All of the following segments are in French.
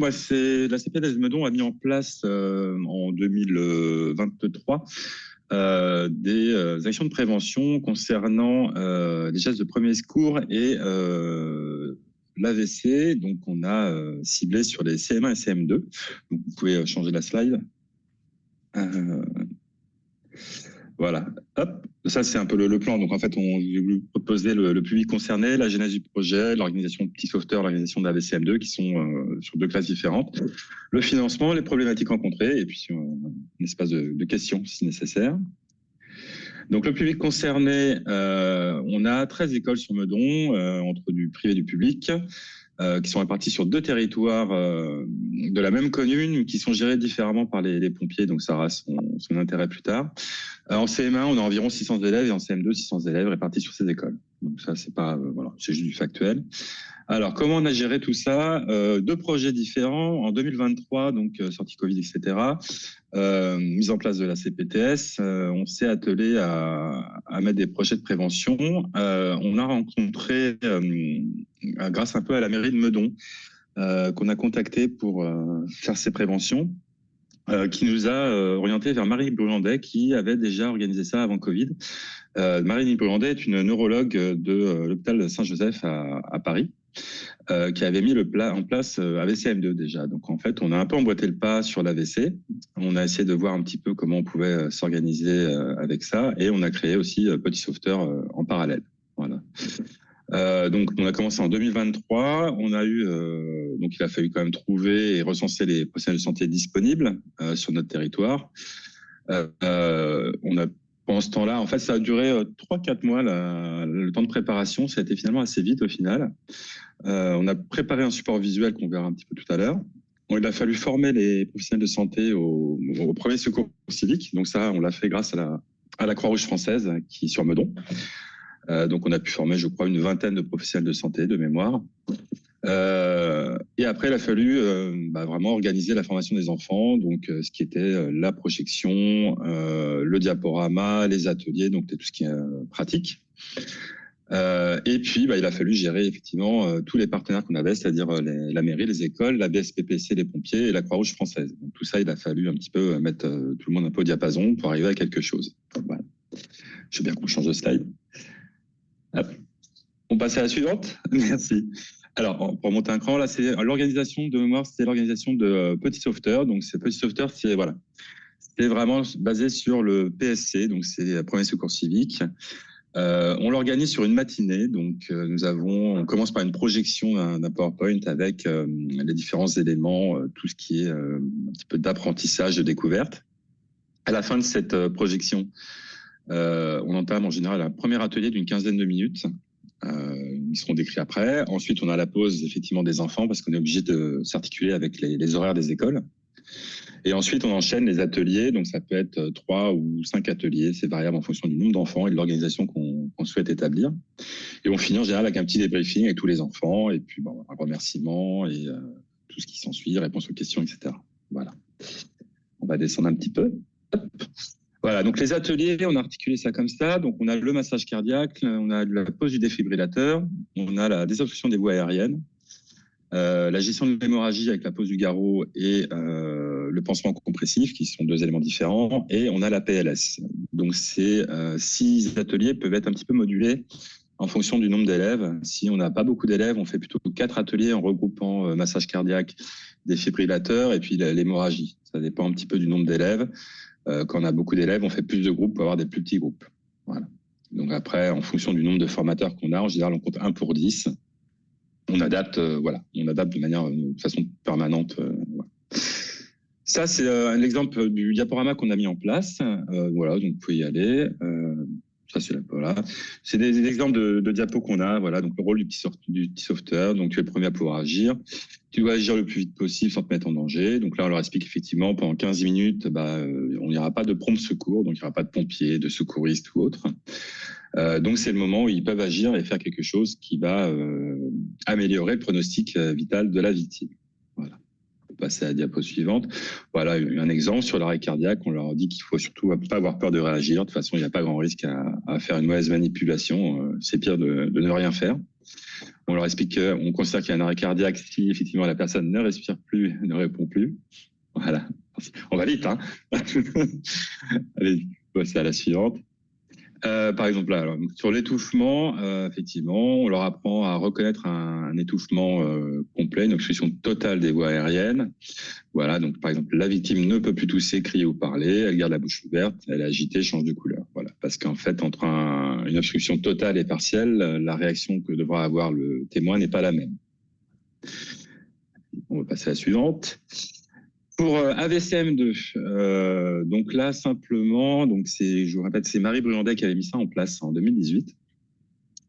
Moi, c'est la CPDS Meudon a mis en place en 2023 des actions de prévention concernant les gestes de premier secours et l'AVC. Donc, on a ciblé sur les CM1 et CM2. Donc, vous pouvez changer la slide. Voilà. Hop. Ça, c'est un peu le plan. Donc, en fait, on voulu proposer le public concerné, la genèse du projet, l'organisation de petits sauveteurs, l'organisation de la VCM2, qui sont sur 2 classes différentes, le financement, les problématiques rencontrées, et puis un espace de questions, si nécessaire. Donc, le public concerné, on a 13 écoles sur Meudon, entre du privé et du public, qui sont répartis sur 2 territoires de la même commune, qui sont gérés différemment par les pompiers, donc ça aura son intérêt plus tard. En CM1, on a environ 600 élèves et en CM2, 600 élèves répartis sur ces écoles. Donc ça, c'est pas voilà, c'est juste du factuel. Alors, comment on a géré tout ça 2 projets différents en 2023, donc sortie Covid, etc. Mise en place de la CPTS, on s'est attelé à mettre des projets de prévention. On a rencontré, grâce un peu à la mairie de Meudon, qu'on a contacté pour faire ces préventions, qui nous a orienté vers Marie Brulandet, qui avait déjà organisé ça avant Covid. Marie Brulandet est une neurologue de l'hôpital Saint-Joseph à Paris, qui avait mis en place AVCM2 déjà. Donc en fait, on a un peu emboîté le pas sur l'AVC. On a essayé de voir un petit peu comment on pouvait s'organiser avec ça, et on a créé aussi Petit Sauveteur en parallèle. Voilà. Donc on a commencé en 2023. On a eu donc il a fallu quand même trouver et recenser les professionnels de santé disponibles sur notre territoire. On a Pendant ce temps-là, en fait, ça a duré 3-4 mois le temps de préparation. Ça a été finalement assez vite au final. On a préparé un support visuel qu'on verra un petit peu tout à l'heure. Il a fallu former les professionnels de santé au premier secours civique. Donc ça, on l'a fait grâce à la Croix-Rouge française qui est sur Meudon. Donc on a pu former, je crois, une vingtaine de professionnels de santé de mémoire. Et après, il a fallu vraiment organiser la formation des enfants, donc ce qui était la projection, le diaporama, les ateliers, donc tout ce qui est pratique. Et puis, il a fallu gérer effectivement tous les partenaires qu'on avait, c'est-à-dire la mairie, les écoles, la BSPPC, les pompiers et la Croix-Rouge française. Donc tout ça, il a fallu un petit peu mettre tout le monde un peu au diapason pour arriver à quelque chose. Voilà. Je veux bien qu'on change de slide. Hop. On passe à la suivante. Merci. Alors, pour monter un cran, là, c'est l'organisation de mémoire, c'est l'organisation de Petit Sauveteur. Donc, c'est Petit Sauveteur, c'est vraiment basé sur le PSC, donc c'est le premier secours civique. On l'organise sur une matinée, donc on commence par une projection d'un PowerPoint avec les différents éléments, tout ce qui est un petit peu d'apprentissage, de découverte. À la fin de cette projection, on entame en général un premier atelier d'une 15aine de minutes. Ils seront décrits après. Ensuite, on a la pause effectivement des enfants parce qu'on est obligé de s'articuler avec les horaires des écoles. Et ensuite, on enchaîne les ateliers. Donc, ça peut être 3 ou 5 ateliers. C'est variable en fonction du nombre d'enfants et de l'organisation qu'on souhaite établir. Et on finit en général avec un petit débriefing avec tous les enfants et puis un remerciement et tout ce qui s'ensuit, réponse aux questions, etc. Voilà. On va descendre un petit peu. Hop. Voilà, donc les ateliers, on a articulé ça comme ça. Donc on a le massage cardiaque, on a la pose du défibrillateur, on a la désobstruction des voies aériennes, la gestion de l'hémorragie avec la pose du garrot et le pansement compressif, qui sont 2 éléments différents, et on a la PLS. Donc ces 6 ateliers peuvent être un petit peu modulés en fonction du nombre d'élèves. Si on n'a pas beaucoup d'élèves, on fait plutôt 4 ateliers en regroupant massage cardiaque, défibrillateur et puis l'hémorragie. Ça dépend un petit peu du nombre d'élèves. Quand on a beaucoup d'élèves, on fait plus de groupes pour avoir des plus petits groupes. Voilà. Donc après, en fonction du nombre de formateurs qu'on a, en général, on compte 1 pour 10. On adapte, on adapte de façon permanente. Voilà. Ça, c'est l'exemple du diaporama qu'on a mis en place. Voilà, donc vous pouvez y aller. Ça, c'est voilà. C'est des exemples de diapos qu'on a. Voilà, donc le rôle du petit sauveteur. Donc, tu es le premier à pouvoir agir. Tu dois agir le plus vite possible sans te mettre en danger. Donc là, on leur explique effectivement pendant 15 minutes, on n'ira pas de prompt secours, donc il n'y aura pas de pompiers, de secouristes ou autres. Donc c'est le moment où ils peuvent agir et faire quelque chose qui va améliorer le pronostic vital de la victime. Voilà. On peut passer à la diapo suivante. Voilà un exemple sur l'arrêt cardiaque. On leur dit qu'il faut surtout pas avoir peur de réagir. De toute façon, il n'y a pas grand risque à faire une mauvaise manipulation. C'est pire de ne rien faire. On leur explique qu'on considère qu'il y a un arrêt cardiaque si effectivement la personne ne respire plus plus, ne répond plus. Voilà. On va vite, hein. Allez, passer à la suivante. Par exemple, là, alors, sur l'étouffement, effectivement, on leur apprend à reconnaître un étouffement complet, une obstruction totale des voies aériennes. Voilà, donc par exemple, la victime ne peut plus tousser, crier ou parler, elle garde la bouche ouverte, elle est agitée, change de couleur. Voilà, parce qu'en fait, entre une obstruction totale et partielle, la réaction que devra avoir le témoin n'est pas la même. On va passer à la suivante. Pour AVCM2, donc là simplement, donc je vous répète, c'est Marie Bruandet qui avait mis ça en place en 2018.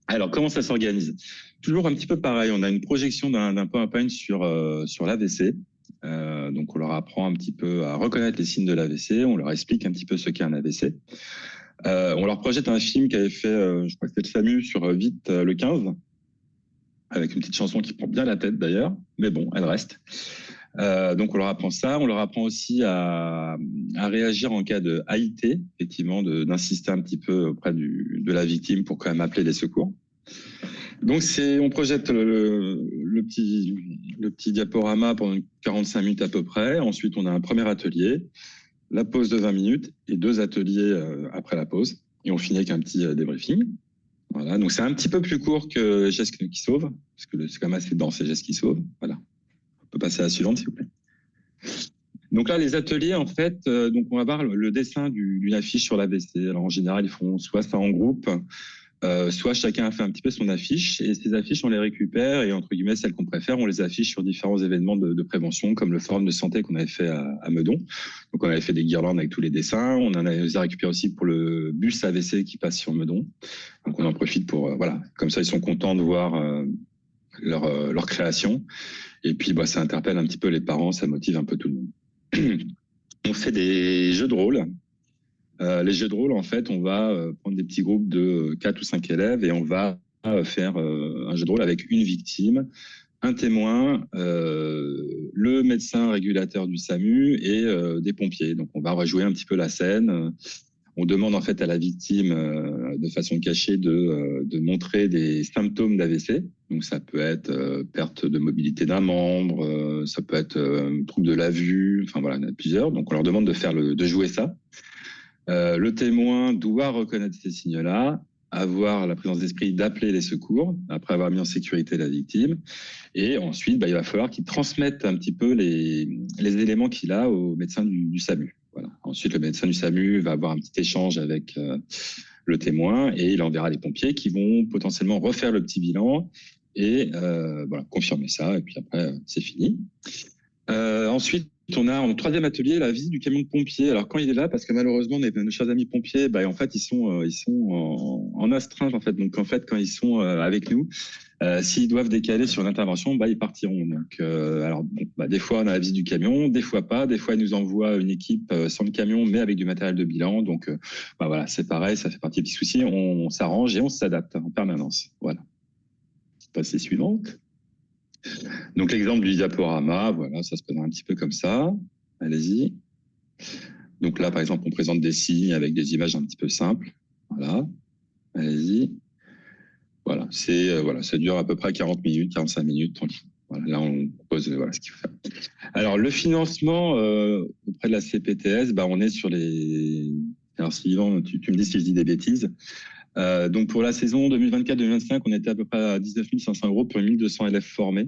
Alors comment ça s'organise? Toujours un petit peu pareil, on a une projection d'un PowerPoint sur l'AVC. Donc on leur apprend un petit peu à reconnaître les signes de l'AVC, on leur explique un petit peu ce qu'est un AVC. On leur projette un film qu'avait fait, je crois que c'était le SAMU sur Vite le 15, avec une petite chanson qui prend bien la tête d'ailleurs, mais bon, elle reste. Donc on leur apprend ça, on leur apprend aussi à réagir en cas de AIT, effectivement, d'insister un petit peu auprès de la victime pour quand même appeler les secours. Donc on projette le petit diaporama pendant 45 minutes à peu près. Ensuite, on a un premier atelier, la pause de 20 minutes et 2 ateliers après la pause. Et on finit avec un petit débriefing. Voilà, donc c'est un petit peu plus court que Gestes qui sauvent, parce que c'est quand même assez dense, ces Gestes qui sauvent. Voilà. On peut passer à la suivante, s'il vous plaît. Donc là, les ateliers, en fait, donc on va voir le dessin d'une affiche sur l'AVC. Alors en général, ils font soit ça en groupe, soit chacun a fait un petit peu son affiche. Et ces affiches, on les récupère et entre guillemets, celles qu'on préfère, on les affiche sur différents événements de prévention, comme le forum de santé qu'on avait fait à Meudon. Donc on avait fait des guirlandes avec tous les dessins. On en a récupéré aussi pour le bus AVC qui passe sur Meudon. Donc on en profite pour voilà, comme ça ils sont contents de voir leur création. Et puis ça interpelle un petit peu les parents, ça motive un peu tout le monde. On fait des jeux de rôle. Les jeux de rôle, en fait, on va prendre des petits groupes de 4 ou 5 élèves et on va faire un jeu de rôle avec une victime, un témoin, le médecin régulateur du SAMU et des pompiers. Donc, on va rejouer un petit peu la scène. On demande en fait à la victime de façon cachée de montrer des symptômes d'AVC. Donc ça peut être perte de mobilité d'un membre, ça peut être trouble de la vue, enfin voilà, il y en a plusieurs. Donc on leur demande de jouer ça. Le témoin doit reconnaître ces signes-là, avoir la présence d'esprit d'appeler les secours après avoir mis en sécurité la victime. Et ensuite, il va falloir qu'il transmette un petit peu les éléments qu'il a au médecin du SAMU. Voilà. Ensuite, le médecin du SAMU va avoir un petit échange avec le témoin et il enverra les pompiers qui vont potentiellement refaire le petit bilan et confirmer ça. Et puis après, c'est fini. Ensuite, on a en troisième atelier la visite du camion de pompiers. Alors quand il est là, parce que malheureusement nos chers amis pompiers, en fait ils sont en astreinte en fait. Donc en fait quand ils sont avec nous, s'ils doivent décaler sur l'intervention, ils partiront. Donc des fois on a la visite du camion, des fois pas. Des fois ils nous envoient une équipe sans le camion, mais avec du matériel de bilan. Donc voilà, c'est pareil, ça fait partie des petits soucis. On s'arrange et on s'adapte en permanence. Voilà. Passez suivante. Donc l'exemple du diaporama, voilà, ça se présente un petit peu comme ça. Allez-y. Donc là, par exemple, on présente des signes avec des images un petit peu simples. Voilà. Allez-y. Voilà, ça dure à peu près 40 minutes, 45 minutes, tranquille. Voilà, là, on propose ce qu'il faut faire. Alors, le financement auprès de la CPTS, on est sur les... Alors, Sylvain, tu me dis si je dis des bêtises. Donc, pour la saison 2024-2025, on était à peu près à 19 500 € pour 1200 élèves formés.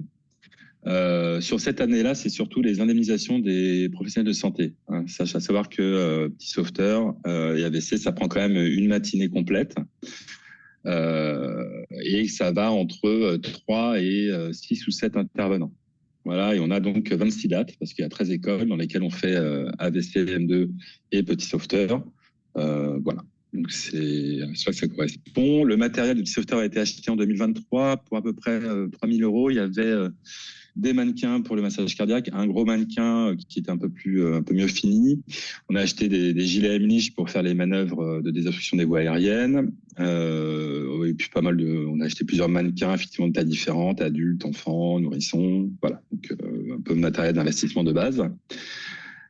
Sur cette année-là, c'est surtout les indemnisations des professionnels de santé. Sachez à savoir que petit sauveteur et AVC, ça prend quand même une matinée complète. Et ça va entre 3 et 6 ou 7 intervenants. Voilà, et on a donc 26 dates, parce qu'il y a 13 écoles dans lesquelles on fait AVC, VM2 et petit sauveteur. Voilà. Donc, c'est ça que ça correspond. Le matériel du petit sauveteur a été acheté en 2023 pour à peu près 3 000 €. Il y avait des mannequins pour le massage cardiaque, un gros mannequin qui était un peu mieux fini. On a acheté des gilets M-Niche pour faire les manœuvres de désobstruction des voies aériennes. Et puis on a acheté plusieurs mannequins, effectivement, de tailles différentes, adultes, enfants, nourrissons. Voilà. Donc, un peu de matériel d'investissement de base.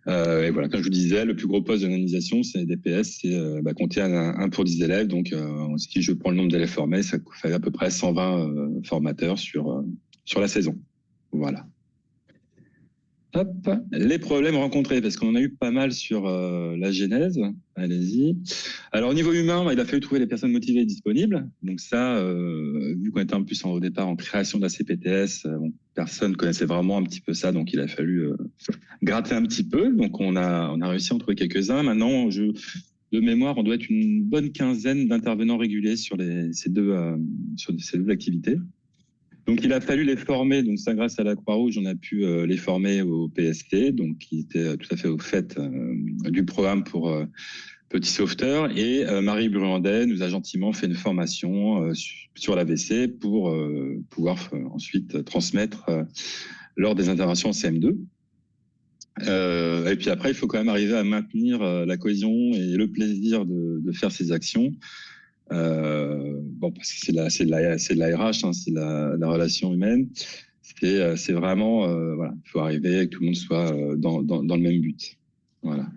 Et voilà, comme je vous disais, le plus gros poste de l'organisation, c'est les DPS, c'est compter un pour 10 élèves. Donc, si je prends le nombre d'élèves formés, ça fait à peu près 120 formateurs sur la saison. Voilà. Hop, les problèmes rencontrés, parce qu'on en a eu pas mal sur la genèse. Allez-y. Alors, au niveau humain, il a fallu trouver les personnes motivées et disponibles. Donc ça, vu qu'on était en plus au départ en création de la CPTS, personne connaissait vraiment un petit peu ça, donc il a fallu gratter un petit peu. Donc on a réussi à en trouver quelques-uns. Maintenant, de mémoire, on doit être une bonne quinzaine d'intervenants réguliers sur ces deux activités. Donc, il a fallu les former. Donc, ça, grâce à la Croix-Rouge, on a pu les former au PST, donc qui était tout à fait au fait du programme pour petits sauveteurs. Et Marie Bruandet nous a gentiment fait une formation sur l'AVC pour pouvoir ensuite transmettre lors des interventions en CM2. Et puis après, il faut quand même arriver à maintenir la cohésion et le plaisir de faire ces actions. Parce que c'est de la RH, hein, c'est la relation humaine. C'est vraiment, voilà, il faut arriver que tout le monde soit dans le même but. Voilà.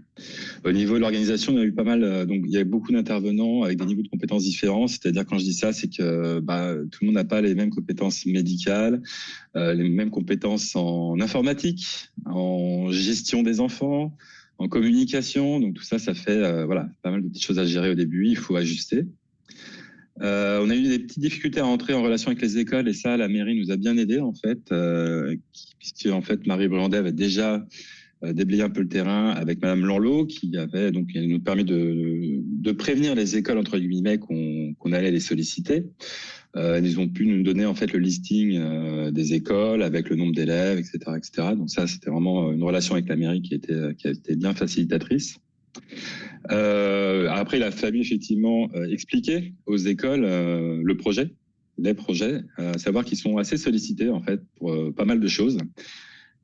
Au niveau de l'organisation, il y a eu pas mal, donc il y a beaucoup d'intervenants avec des niveaux de compétences différents. C'est-à-dire, quand je dis ça, c'est que tout le monde n'a pas les mêmes compétences médicales, les mêmes compétences en informatique, en gestion des enfants, en communication. Donc tout ça, ça fait voilà, pas mal de petites choses à gérer au début. Il faut ajuster. On a eu des petites difficultés à entrer en relation avec les écoles, et ça, la mairie nous a bien aidés en fait, puisque en fait Marie Bruandet avait déjà déblayé un peu le terrain avec Madame Lanlot, qui nous permis de prévenir les écoles entre guillemets qu'on allait les solliciter. Ils ont pu nous donner en fait le listing des écoles avec le nombre d'élèves, etc., etc. Donc ça, c'était vraiment une relation avec la mairie qui a été bien facilitatrice. Après, il a fallu effectivement expliquer aux écoles les projets, à savoir qu'ils sont assez sollicités en fait pour pas mal de choses,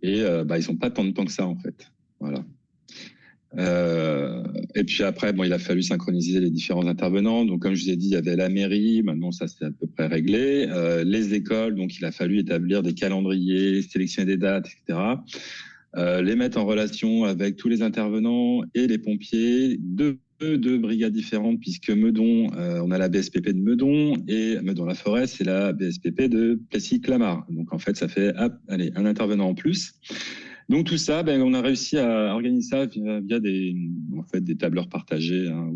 et ils sont pas tant de temps que ça en fait. Voilà. Et puis après, il a fallu synchroniser les différents intervenants. Donc, comme je vous ai dit, il y avait la mairie. Maintenant, ça c'est à peu près réglé. Les écoles, donc il a fallu établir des calendriers, sélectionner des dates, etc. Les mettre en relation avec tous les intervenants et les pompiers, deux brigades différentes, puisque Meudon, on a la BSPP de Meudon, et Meudon-la-Forêt, c'est la BSPP de Plessis-Clamart. Donc en fait, ça fait un intervenant en plus. Donc tout ça, on a réussi à organiser ça via des tableurs partagés, hein,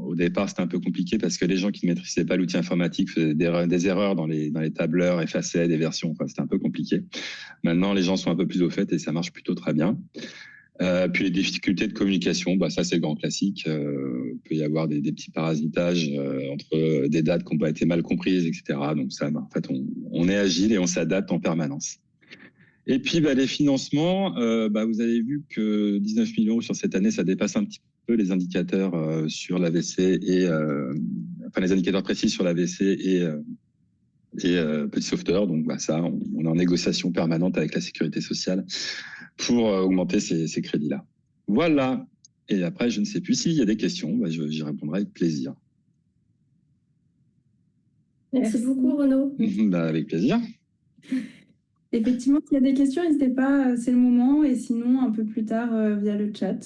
au départ, c'était un peu compliqué parce que les gens qui ne maîtrisaient pas l'outil informatique faisaient des erreurs dans les tableurs, effaçaient des versions. Enfin, c'était un peu compliqué. Maintenant, les gens sont un peu plus au fait et ça marche plutôt très bien. Puis les difficultés de communication, ça c'est le grand classique. Il peut y avoir des petits parasitages entre des dates qui n'ont pas été mal comprises, etc. Donc ça, en fait, on est agile et on s'adapte en permanence. Et puis les financements, vous avez vu que 19 millions sur cette année, ça dépasse un petit peu les indicateurs sur l'AVC et les indicateurs précis sur l'AVC et Petit Sauveteur. Donc ça, on est en négociation permanente avec la sécurité sociale pour augmenter ces crédits-là. Voilà. Et après, je ne sais plus s'il y a des questions, j'y répondrai avec plaisir. Merci beaucoup, Renaud. Avec plaisir. Effectivement, s'il y a des questions, n'hésitez pas, c'est le moment, et sinon, un peu plus tard, via le chat.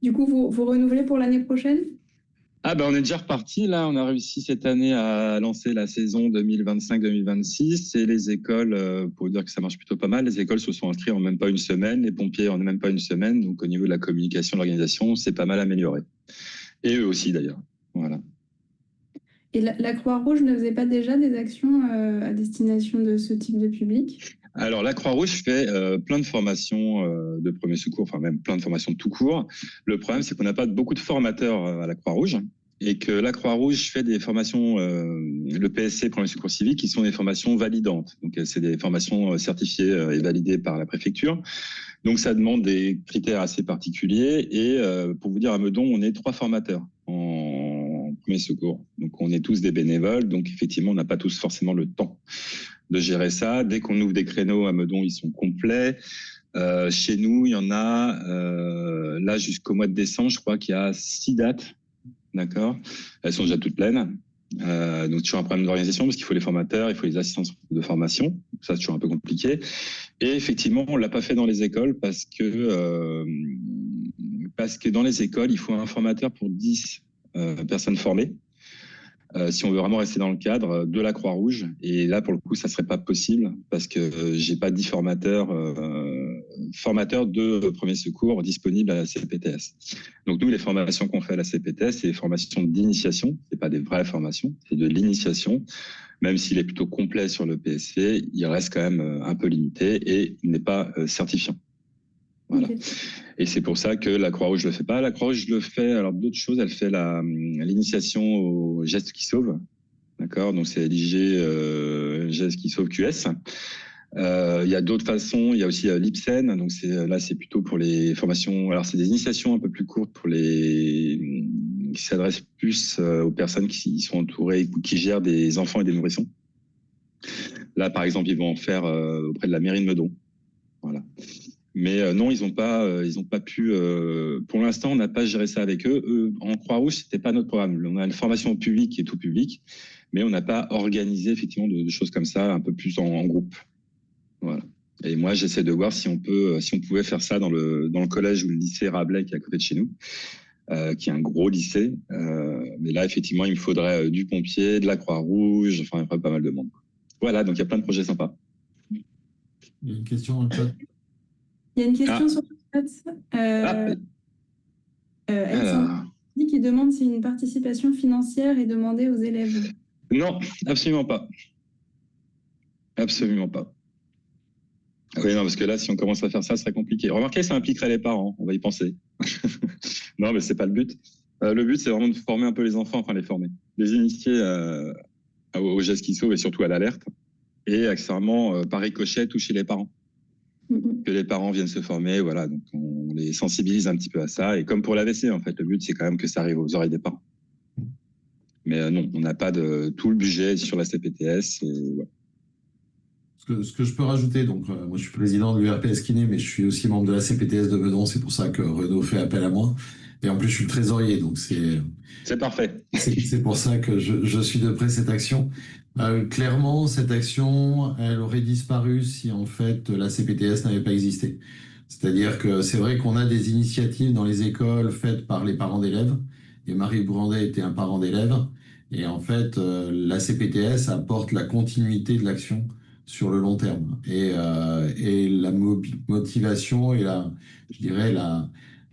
Du coup, vous renouvelez pour l'année prochaine ? On est déjà reparti. Là, on a réussi cette année à lancer la saison 2025-2026. Et les écoles, pour dire que ça marche plutôt pas mal, les écoles se sont inscrites en même pas une semaine, les pompiers en même pas une semaine. Donc, au niveau de la communication, de l'organisation, c'est pas mal amélioré. Et eux aussi, d'ailleurs. Voilà. Et la Croix-Rouge ne faisait pas déjà des actions à destination de ce type de public ? Alors, la Croix-Rouge fait plein de formations de premier secours, enfin même plein de formations tout court. Le problème, c'est qu'on n'a pas beaucoup de formateurs à la Croix-Rouge, et que la Croix-Rouge fait des formations, le PSC, premier secours civique, qui sont des formations validantes. Donc, c'est des formations certifiées et validées par la préfecture. Donc, ça demande des critères assez particuliers. Et pour vous dire, à Meudon, on est 3 formateurs en premier secours. Donc, on est tous des bénévoles. Donc, effectivement, on n'a pas tous forcément le temps de gérer ça. Dès qu'on ouvre des créneaux à Meudon, ils sont complets. Chez nous, il y en a là jusqu'au mois de décembre, je crois qu'il y a 6 dates. D'accord. Elles sont déjà toutes pleines. Donc, toujours un problème d'organisation parce qu'il faut les formateurs, il faut les assistants de formation. Ça, c'est toujours un peu compliqué. Et effectivement, on l'a pas fait dans les écoles parce que dans les écoles, il faut un formateur pour 10 personnes formées. si on veut vraiment rester dans le cadre de la Croix-Rouge. Et là, pour le coup, ça serait pas possible parce que j'ai pas 10 formateurs de premiers secours disponibles à la CPTS. Donc nous, les formations qu'on fait à la CPTS, c'est des formations d'initiation. C'est pas des vraies formations, c'est de l'initiation. Même s'il est plutôt complet sur le PSC, il reste quand même un peu limité et il n'est pas certifiant. Voilà. Okay. Et c'est pour ça que la Croix-Rouge le fait pas. La Croix-Rouge le fait, alors d'autres choses, elle fait l'initiation au geste qui sauve. D'accord? Donc c'est l'IG geste qui sauve QS. Il y a d'autres façons, il y a aussi l'IPSEN, donc là c'est plutôt pour les formations, alors c'est des initiations un peu plus courtes pour qui s'adressent plus aux personnes qui sont entourées, qui gèrent des enfants et des nourrissons. Là par exemple ils vont en faire auprès de la mairie de Meudon. Voilà. Mais non, ils n'ont pas pu. Pour l'instant, on n'a pas géré ça avec eux. En Croix-Rouge, c'était pas notre programme. On a une formation au public qui est tout public, mais on n'a pas organisé effectivement de choses comme ça, un peu plus en groupe. Voilà. Et moi, j'essaie de voir si on pouvait faire ça dans le collège ou le lycée Rabelais qui est à côté de chez nous, qui est un gros lycée. Mais là, effectivement, il me faudrait du pompier, de la Croix-Rouge, enfin, il y a pas mal de monde. Voilà, donc il y a plein de projets sympas. Il y a une question dans le chat. Il y a une question sur le chat. Qui demande si une participation financière est demandée aux élèves. Non, absolument pas. Absolument pas. Oui, non, parce que là, si on commence à faire ça, ce serait compliqué. Remarquez, ça impliquerait les parents, on va y penser. Non, mais c'est pas le but. Le but, c'est vraiment de former un peu les enfants, enfin les former, les initier au geste qui sauve et surtout à l'alerte, et accessoirement, par ricochet, toucher les parents. Que les parents viennent se former, voilà, donc on les sensibilise un petit peu à ça. Et comme pour l'AVC, en fait, le but, c'est quand même que ça arrive aux oreilles des parents. Mais non, on n'a pas de tout le budget sur la CPTS. Ouais. Ce que je peux rajouter, donc moi je suis président de l'URPS Kiné, mais je suis aussi membre de la CPTS de Meudon, c'est pour ça que Renaud fait appel à moi. Et en plus, je suis le trésorier, donc c'est parfait. C'est pour ça que je suis de près cette action. Clairement, cette action, elle aurait disparu si en fait la CPTS n'avait pas existé. C'est-à-dire que c'est vrai qu'on a des initiatives dans les écoles faites par les parents d'élèves, et Marie Brandet était un parent d'élève, et en fait, la CPTS apporte la continuité de l'action sur le long terme. Et la motivation et je dirais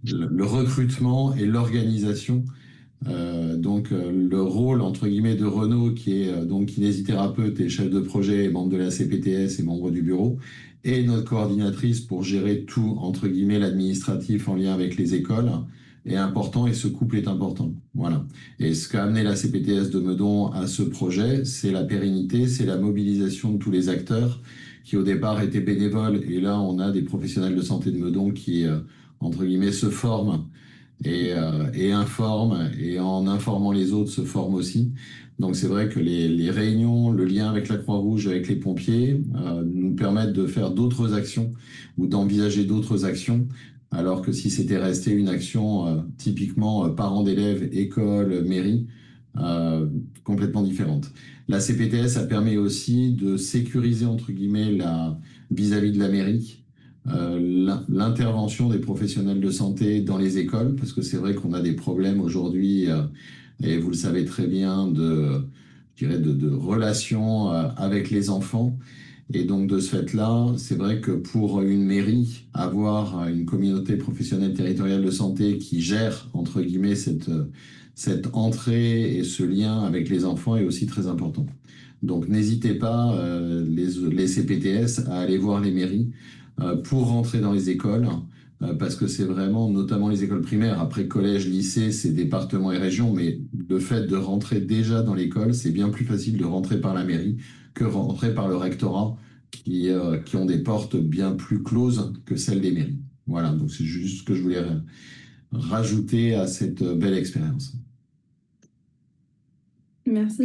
le recrutement et l'organisation. Donc le rôle entre guillemets de Renaud qui est donc kinésithérapeute et chef de projet et membre de la CPTS et membre du bureau et notre coordinatrice pour gérer tout entre guillemets l'administratif en lien avec les écoles est important et ce couple est important. Voilà. Et ce qu'a amené la CPTS de Meudon à ce projet, c'est la pérennité, c'est la mobilisation de tous les acteurs qui au départ étaient bénévoles et là on a des professionnels de santé de Meudon qui entre guillemets se forment et informe, et en informant les autres se forme aussi. Donc c'est vrai que les réunions, le lien avec la Croix-Rouge, avec les pompiers, nous permettent de faire d'autres actions ou d'envisager d'autres actions, alors que si c'était resté une action typiquement parents d'élèves, école, mairie, complètement différente. La CPTS a permis aussi de sécuriser entre guillemets vis-à-vis de la mairie, l'intervention des professionnels de santé dans les écoles, parce que c'est vrai qu'on a des problèmes aujourd'hui, et vous le savez très bien, je dirais de relations avec les enfants. Et donc de ce fait-là, c'est vrai que pour une mairie, avoir une communauté professionnelle territoriale de santé qui gère, entre guillemets, cette entrée et ce lien avec les enfants est aussi très important. Donc n'hésitez pas, les CPTS, à aller voir les mairies pour rentrer dans les écoles, parce que c'est vraiment, notamment les écoles primaires, après collège, lycée, c'est département et région, mais le fait de rentrer déjà dans l'école, c'est bien plus facile de rentrer par la mairie que rentrer par le rectorat, qui ont des portes bien plus closes que celles des mairies. Voilà, donc c'est juste ce que je voulais rajouter à cette belle expérience. Merci.